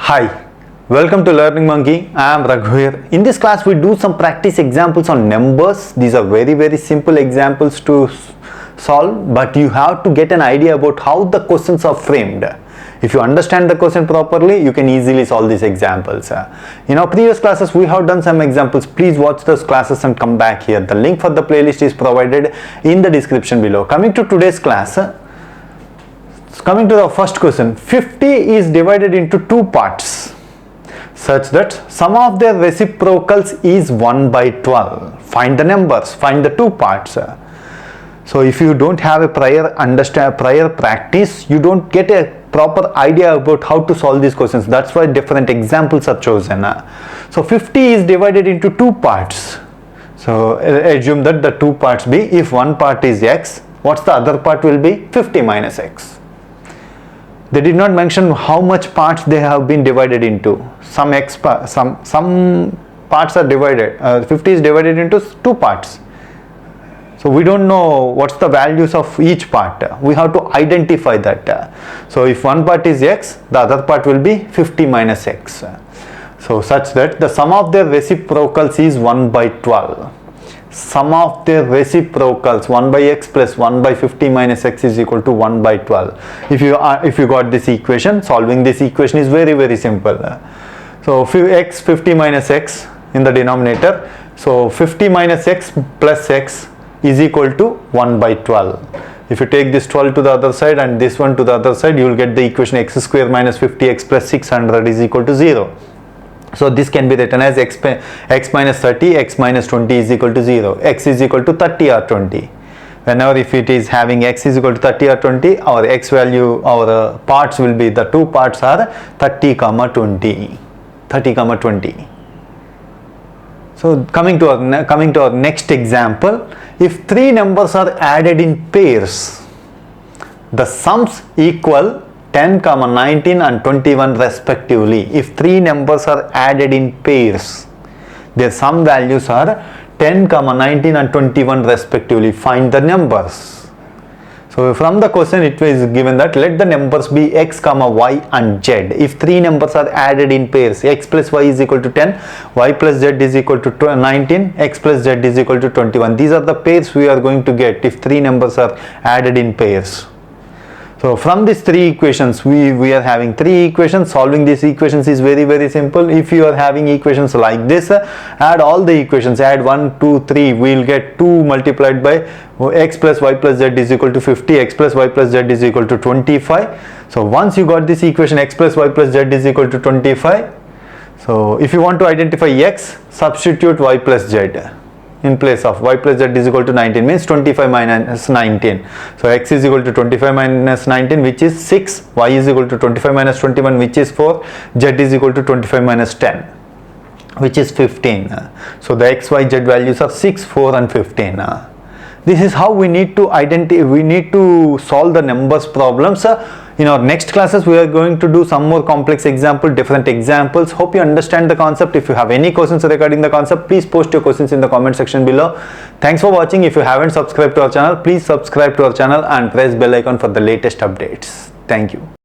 Hi, welcome to Learning Monkey. I am Raghu here. In this class, we do some practice examples on numbers. These are very simple examples to solve, but you have to get an idea about how the questions are framed. If you understand the question properly, you can easily solve these examples. In our previous classes, we have done some examples. Please watch those classes and come back here. The link for the playlist is provided in the description below. Coming to today's class, coming to the first question, 50 is divided into two parts such that sum of their reciprocals is 1 by 12. Find the numbers, find the two parts. So if you don't have a prior practice, you don't get a proper idea about how to solve these questions. That's why different examples are chosen. So 50 is divided into two parts. So assume that the two parts be, if one part is x, what's the other part will be? 50 minus x. They did not mention how much parts they have been divided into. Some parts are divided. 50 is divided into two parts. So we don't know what's the values of each part. We have to identify that. So if one part is x, the other part will be 50 minus x. So such that the sum of their reciprocals is 1 by 12. Sum of their reciprocals 1 by x plus 1 by 50 minus x is equal to 1 by 12. If you got this equation, solving this equation is very simple. So x 50 minus x in the denominator. So 50 minus x plus x is equal to 1 by 12. If you take this 12 to the other side and this one to the other side, you will get the equation x square minus 50x plus 600 is equal to 0. So this can be written as x minus 30, x minus 20 is equal to 0. X is equal to 30 or 20. Whenever if it is having x is equal to 30 or 20, our x value, our parts will be, the two parts are 30 comma 20. 30 comma 20. So coming to our next example, if three numbers are added in pairs, the sums equal 10, 19 and 21 respectively. If three numbers are added in pairs, their sum values are 10, 19 and 21 respectively. Find the numbers. So from the question it is given that let the numbers be x, y and z. If three numbers are added in pairs, x plus y is equal to 10, y plus z is equal to 19, x plus z is equal to 21. These are the pairs we are going to get if three numbers are added in pairs. So from these three equations, we are having three equations. Solving these equations is very simple. If you are having equations like this, add all the equations, add 1, 2, 3, we will get 2 multiplied by x plus y plus z is equal to 50, x plus y plus z is equal to 25. So once you got this equation, x plus y plus z is equal to 25. So if you want to identify x, substitute y plus z. In place of y plus z is equal to 19 means 25 minus 19. So x is equal to 25 minus 19 which is 6, y is equal to 25 minus 21 which is 4, z is equal to 25 minus 10 which is 15. So the x, y, z values are 6, 4 and 15. This is how we need to solve the numbers problems. In our next classes, we are going to do some more complex different examples. Hope you understand the concept. If you have any questions regarding the concept, please post your questions in the comment section below. Thanks for watching. If you haven't subscribed to our channel, please subscribe to our channel and press bell icon for the latest updates. Thank you.